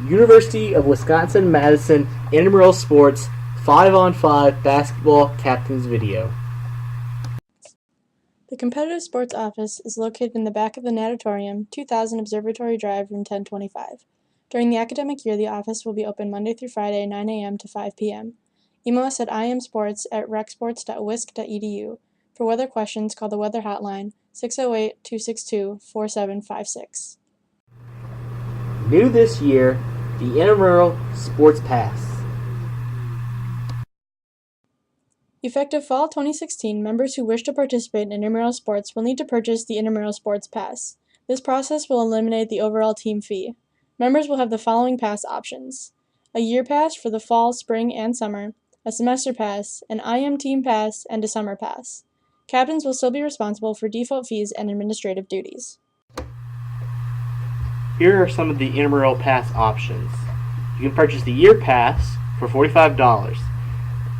University of Wisconsin-Madison Intramural Sports 5-on-5 Basketball Captains Video. The Competitive Sports Office is located in the back of the Natatorium, 2000 Observatory Drive, room 1025. During the academic year, the office will be open Monday through Friday, 9 a.m. to 5 p.m. Email us at imsports@recsports.wisc.edu. For weather questions, call the weather hotline, 608-262-4756. New this year, the Intramural Sports Pass. Effective fall 2016, members who wish to participate in intramural sports will need to purchase the Intramural Sports Pass. This process will eliminate the overall team fee. Members will have the following pass options: a year pass for the fall, spring, and summer, a semester pass, an IM team pass, and a summer pass. Captains will still be responsible for default fees and administrative duties. Here are some of the Intramural Pass options. You can purchase the year pass for $45.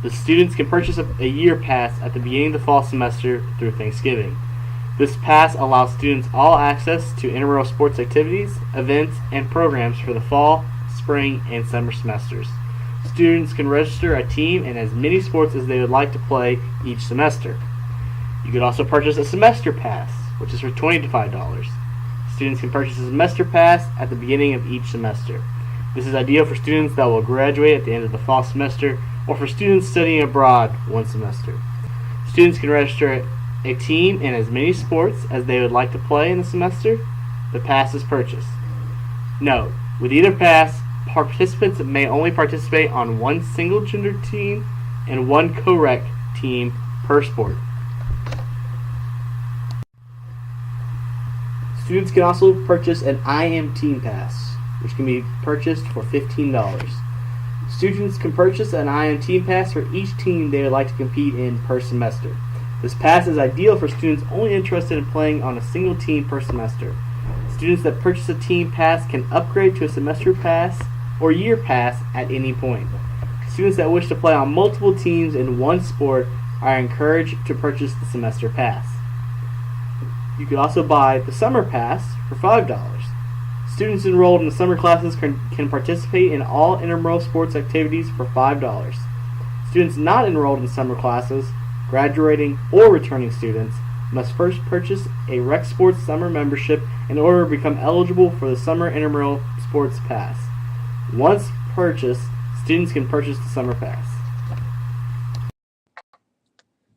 The students can purchase a year pass at the beginning of the fall semester through Thanksgiving. This pass allows students all access to intramural sports activities, events, and programs for the fall, spring, and summer semesters. Students can register a team in as many sports as they would like to play each semester. You could also purchase a semester pass, which is for $25. Students can purchase a semester pass at the beginning of each semester. This is ideal for students that will graduate at the end of the fall semester or for students studying abroad one semester. Students can register a team in as many sports as they would like to play in the semester. The pass is purchased. Note, with either pass, participants may only participate on one single-gender team and one co-rec team per sport. Students can also purchase an IM Team Pass, which can be purchased for $15. Students can purchase an IM Team Pass for each team they would like to compete in per semester. This pass is ideal for students only interested in playing on a single team per semester. Students that purchase a team pass can upgrade to a semester pass or year pass at any point. Students that wish to play on multiple teams in one sport are encouraged to purchase the semester pass. You can also buy the summer pass for $5. Students enrolled in the summer classes can participate in all intramural sports activities for $5. Students not enrolled in summer classes, graduating or returning students, must first purchase a Rec Sports summer membership in order to become eligible for the summer intramural sports pass. Once purchased, students can purchase the summer pass.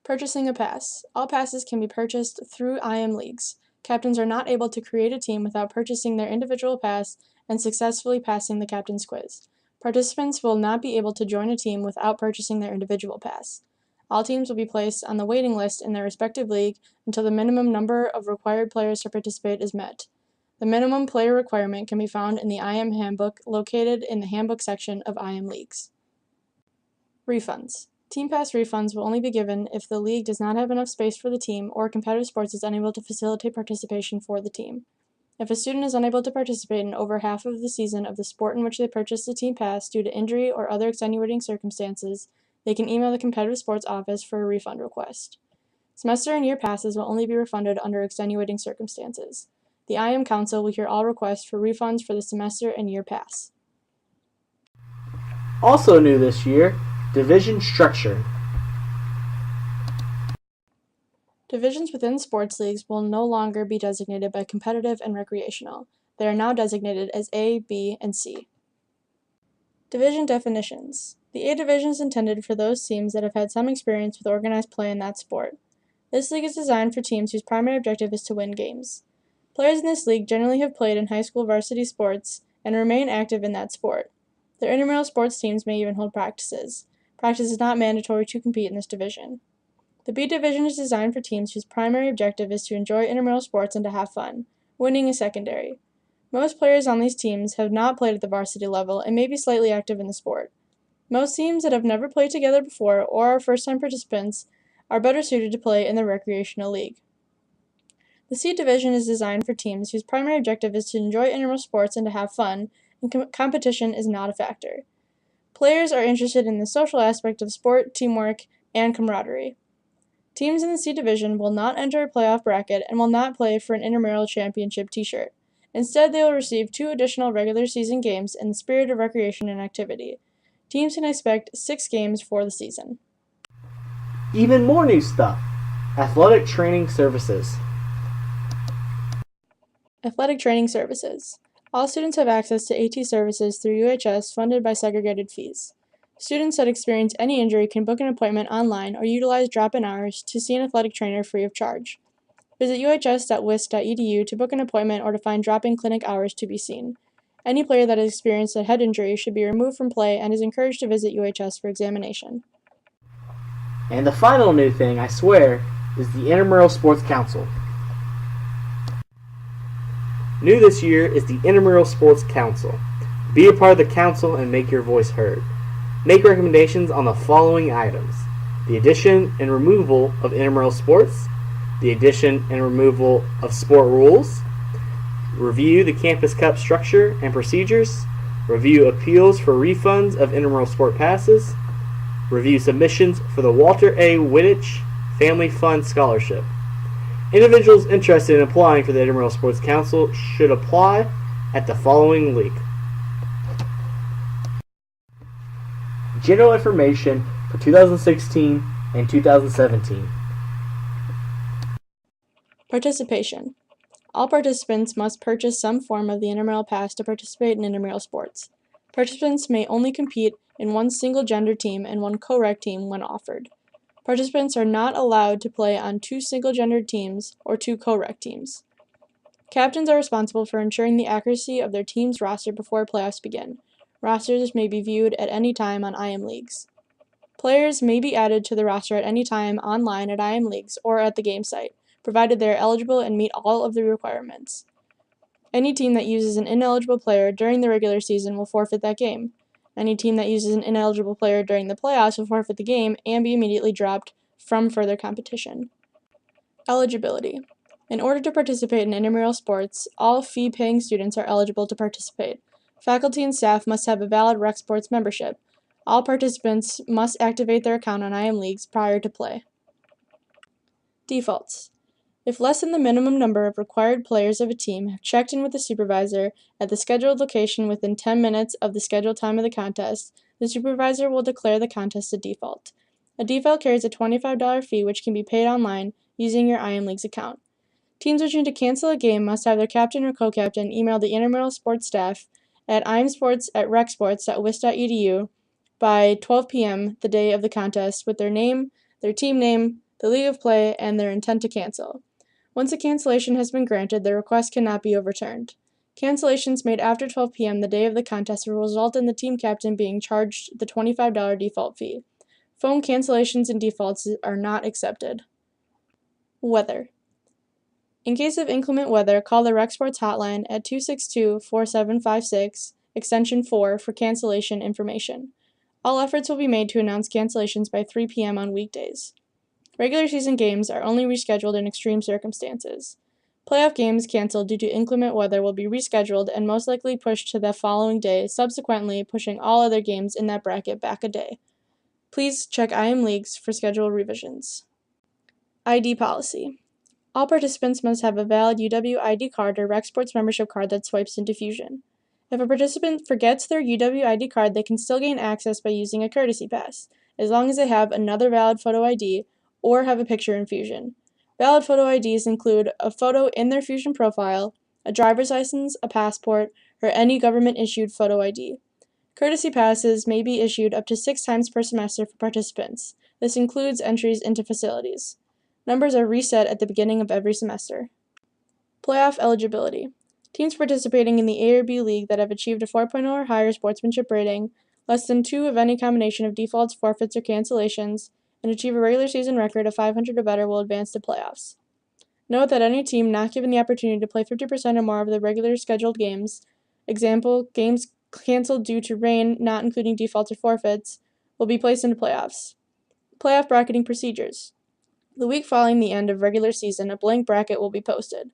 Purchasing a pass. All passes can be purchased through IM leagues. Captains are not able to create a team without purchasing their individual pass and successfully passing the captain's quiz. Participants will not be able to join a team without purchasing their individual pass. All teams will be placed on the waiting list in their respective league until the minimum number of required players to participate is met. The minimum player requirement can be found in the IM handbook located in the handbook section of IM leagues. Refunds. Team pass refunds will only be given if the league does not have enough space for the team or competitive sports is unable to facilitate participation for the team. If a student is unable to participate in over half of the season of the sport in which they purchased the team pass due to injury or other extenuating circumstances, they can email the Competitive Sports Office for a refund request. Semester and year passes will only be refunded under extenuating circumstances. The IM Council will hear all requests for refunds for the semester and year pass. Also new this year, division structure. Divisions within sports leagues will no longer be designated by competitive and recreational. They are now designated as A, B, and C. Division definitions. The A division is intended for those teams that have had some experience with organized play in that sport. This league is designed for teams whose primary objective is to win games. Players in this league generally have played in high school varsity sports and remain active in that sport. Their intramural sports teams may even hold practices. Practice is not mandatory to compete in this division. The B division is designed for teams whose primary objective is to enjoy intramural sports and to have fun. Winning is secondary. Most players on these teams have not played at the varsity level and may be slightly active in the sport. Most teams that have never played together before or are first-time participants are better suited to play in the recreational league. The C division is designed for teams whose primary objective is to enjoy intramural sports and to have fun, and competition is not a factor. Players are interested in the social aspect of sport, teamwork, and camaraderie. Teams in the C division will not enter a playoff bracket and will not play for an intramural championship t-shirt. Instead, they will receive 2 additional regular season games in the spirit of recreation and activity. Teams can expect 6 games for the season. Even more new stuff. Athletic training services. Athletic training services. All students have access to AT services through UHS funded by segregated fees. Students that experience any injury can book an appointment online or utilize drop-in hours to see an athletic trainer free of charge. Visit uhs.wisc.edu to book an appointment or to find drop-in clinic hours to be seen. Any player that has experienced a head injury should be removed from play and is encouraged to visit UHS for examination. And the final new thing, I swear, is the Intramural Sports Council. New this year is the Intramural Sports Council. Be a part of the council and make your voice heard. Make recommendations on the following items: the addition and removal of intramural sports, the addition and removal of sport rules, review the Campus Cup structure and procedures, review appeals for refunds of intramural sport passes, review submissions for the Walter A. Wittich Family Fund Scholarship. Individuals interested in applying for the Intramural Sports Council should apply at the following link. General information for 2016 and 2017. Participation. All participants must purchase some form of the intramural pass to participate in intramural sports. Participants may only compete in one single-gender team and one co-rec team when offered. Participants are not allowed to play on 2 single-gendered teams or 2 co-rec teams. Captains are responsible for ensuring the accuracy of their team's roster before playoffs begin. Rosters may be viewed at any time on IM Leagues. Players may be added to the roster at any time online at IM Leagues or at the game site, provided they are eligible and meet all of the requirements. Any team that uses an ineligible player during the regular season will forfeit that game. Any team that uses an ineligible player during the playoffs will forfeit the game and be immediately dropped from further competition. Eligibility. In order to participate in intramural sports, all fee-paying students are eligible to participate. Faculty and staff must have a valid Rec Sports membership. All participants must activate their account on IM Leagues prior to play. Defaults. If less than the minimum number of required players of a team have checked in with the supervisor at the scheduled location within 10 minutes of the scheduled time of the contest, the supervisor will declare the contest a default. A default carries a $25 fee which can be paid online using your IM Leagues account. Teams wishing to cancel a game must have their captain or co-captain email the intramural sports staff at imsports@recsports.wisc.edu by 12 p.m. the day of the contest with their name, their team name, the league of play, and their intent to cancel. Once a cancellation has been granted, the request cannot be overturned. Cancellations made after 12 p.m. the day of the contest will result in the team captain being charged the $25 default fee. Phone cancellations and defaults are not accepted. Weather. In case of inclement weather, call the Rec Sports hotline at 262-4756, extension 4 for cancellation information. All efforts will be made to announce cancellations by 3 p.m. on weekdays. Regular season games are only rescheduled in extreme circumstances. Playoff games canceled due to inclement weather will be rescheduled and most likely pushed to the following day, subsequently pushing all other games in that bracket back a day. Please check IM Leagues for schedule revisions. ID policy. All participants must have a valid UW ID card or Rec Sports membership card that swipes into Fusion. If a participant forgets their UW ID card, they can still gain access by using a courtesy pass, as long as they have another valid photo ID or have a picture in Fusion. Valid photo IDs include a photo in their Fusion profile, a driver's license, a passport, or any government-issued photo ID. Courtesy passes may be issued up to 6 times per semester for participants. This includes entries into facilities. Numbers are reset at the beginning of every semester. Playoff eligibility. Teams participating in the A or B league that have achieved a 4.0 or higher sportsmanship rating, less than 2 of any combination of defaults, forfeits, or cancellations, and achieve a regular season record of 500 or better will advance to playoffs. Note that any team not given the opportunity to play 50% or more of the regular scheduled games, example, games canceled due to rain, not including defaults or forfeits, will be placed into playoffs. Playoff bracketing procedures. The week following the end of regular season, a blank bracket will be posted.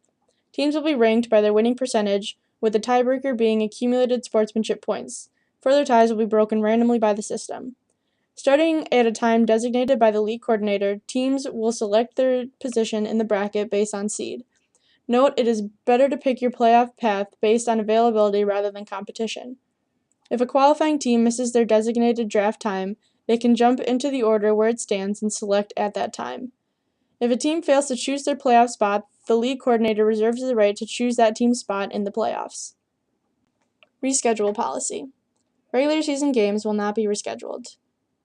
Teams will be ranked by their winning percentage, with the tiebreaker being accumulated sportsmanship points. Further ties will be broken randomly by the system. Starting at a time designated by the league coordinator, teams will select their position in the bracket based on seed. Note, it is better to pick your playoff path based on availability rather than competition. If a qualifying team misses their designated draft time, they can jump into the order where it stands and select at that time. If a team fails to choose their playoff spot, the league coordinator reserves the right to choose that team's spot in the playoffs. Reschedule policy. Regular season games will not be rescheduled.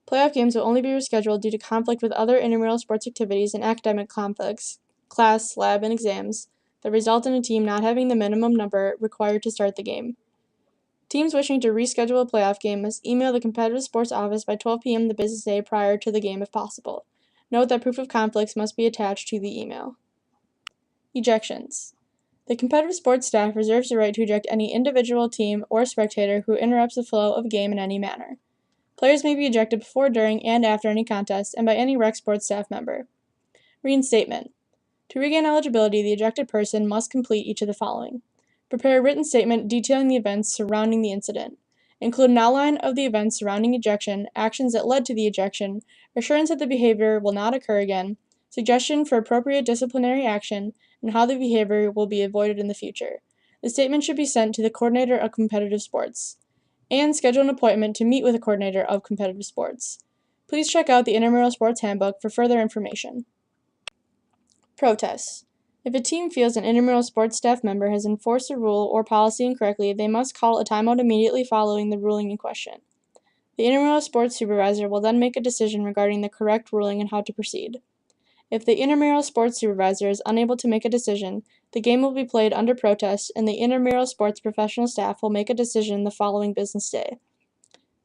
Playoff games will only be rescheduled due to conflict with other intramural sports activities and academic conflicts, class, lab, and exams, that result in a team not having the minimum number required to start the game. Teams wishing to reschedule a playoff game must email the competitive sports office by 12 p.m. the business day prior to the game if possible. Note that proof of conflicts must be attached to the email. Ejections. The competitive sports staff reserves the right to eject any individual, team, or spectator who interrupts the flow of a game in any manner. Players may be ejected before, during, and after any contest, and by any rec sports staff member. Reinstatement. To regain eligibility, the ejected person must complete each of the following. Prepare a written statement detailing the events surrounding the incident. Include an outline of the events surrounding ejection, actions that led to the ejection, assurance that the behavior will not occur again, suggestion for appropriate disciplinary action, and how the behavior will be avoided in the future. The statement should be sent to the coordinator of competitive sports. And schedule an appointment to meet with a coordinator of competitive sports. Please check out the Intramural Sports Handbook for further information. Protests. If a team feels an intramural sports staff member has enforced a rule or policy incorrectly, they must call a timeout immediately following the ruling in question. The intramural sports supervisor will then make a decision regarding the correct ruling and how to proceed. If the intramural sports supervisor is unable to make a decision, the game will be played under protest, and the intramural sports professional staff will make a decision the following business day.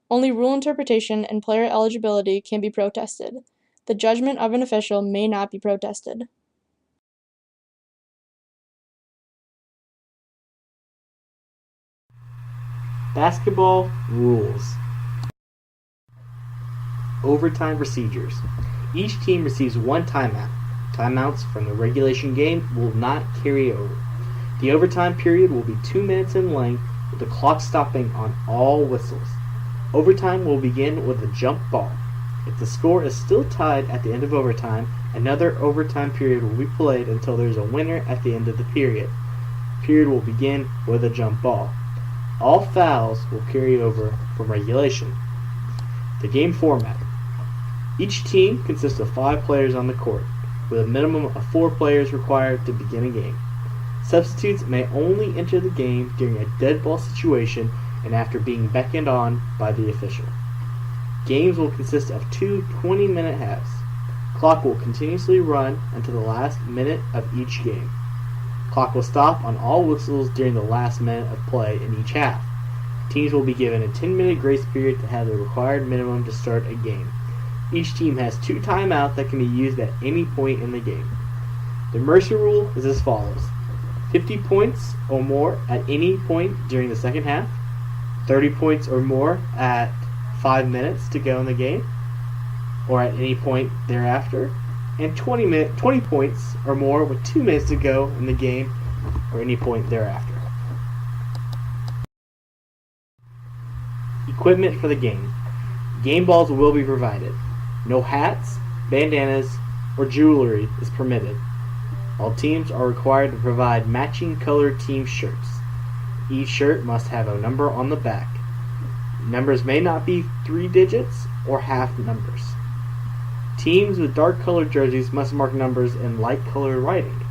Only rule interpretation and player eligibility can be protested. The judgment of an official may not be protested. Basketball rules. Overtime procedures. Each team receives one timeout. Timeouts from the regulation game will not carry over. The overtime period will be 2 minutes in length, with the clock stopping on all whistles. Overtime will begin with a jump ball. If the score is still tied at the end of overtime, another overtime period will be played until there is a winner at the end of the period. The period will begin with a jump ball. All fouls will carry over from regulation. The game format. Each team consists of 5 players on the court, with a minimum of 4 players required to begin a game. Substitutes may only enter the game during a dead ball situation and after being beckoned on by the official. Games will consist of 2 20-minute halves. Clock will continuously run until the last minute of each game. Clock will stop on all whistles during the last minute of play in each half. Teams will be given a 10-minute grace period to have the required minimum to start a game. Each team has 2 timeouts that can be used at any point in the game. The Mercer rule is as follows: 50 points or more at any point during the second half, 30 points or more at 5 minutes to go in the game, or at any point thereafter, and 20 points or more with 2 minutes to go in the game, or any point thereafter. Equipment for the game. Game balls will be provided. No hats, bandanas, or jewelry is permitted. All teams are required to provide matching colored team shirts. Each shirt must have a number on the back. Numbers may not be 3 digits or half numbers. Teams with dark colored jerseys must mark numbers in light colored writing.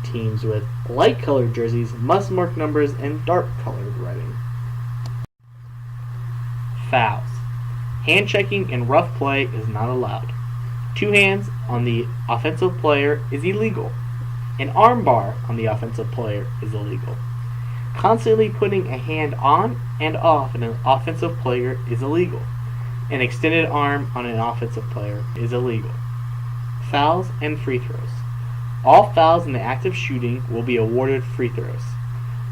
Teams with light colored jerseys must mark numbers in dark colored writing. Fouls. Hand checking and rough play is not allowed. 2 hands on the offensive player is illegal. An arm bar on the offensive player is illegal. Constantly putting a hand on and off an offensive player is illegal. An extended arm on an offensive player is illegal. Fouls and free throws. All fouls in the act of shooting will be awarded free throws.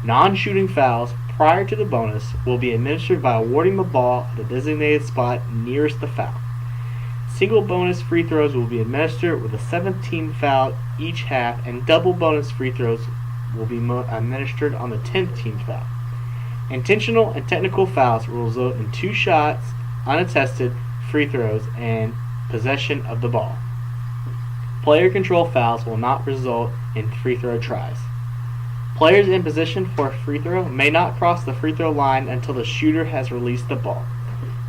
Non-shooting fouls prior to the bonus will be administered by awarding the ball at a designated spot nearest the foul. Single bonus free throws will be administered with a 7th team foul each half, and double bonus free throws will be administered on the 10th team foul. Intentional and technical fouls will result in 2 shots, unattested free throws, and possession of the ball. Player control fouls will not result in free throw tries. Players in position for a free throw may not cross the free throw line until the shooter has released the ball.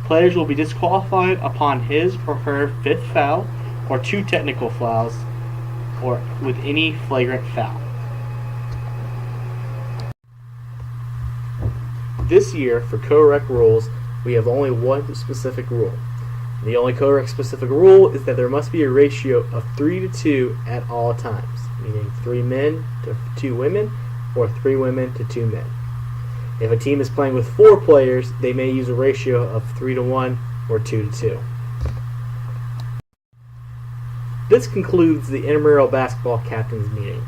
Players will be disqualified upon his or her fifth foul or 2 technical fouls or with any flagrant foul. This year, for co-rec rules, we have only one specific rule. The only co-rec specific rule is that there must be a ratio of 3 to 2 at all times, meaning 3 men to 2 women or 3 women to 2 men. If a team is playing with 4 players, they may use a ratio of 3 to 1 or 2 to 2. This concludes the intramural basketball captains meeting.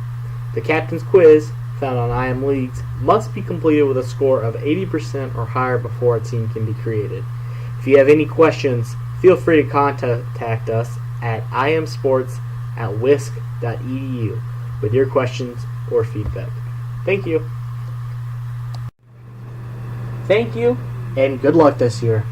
The captain's quiz, found on IM Leagues, must be completed with a score of 80% or higher before a team can be created. If you have any questions, feel free to contact us at imsports@wisc.edu with your questions or feedback. Thank you. Thank you, and good luck this year.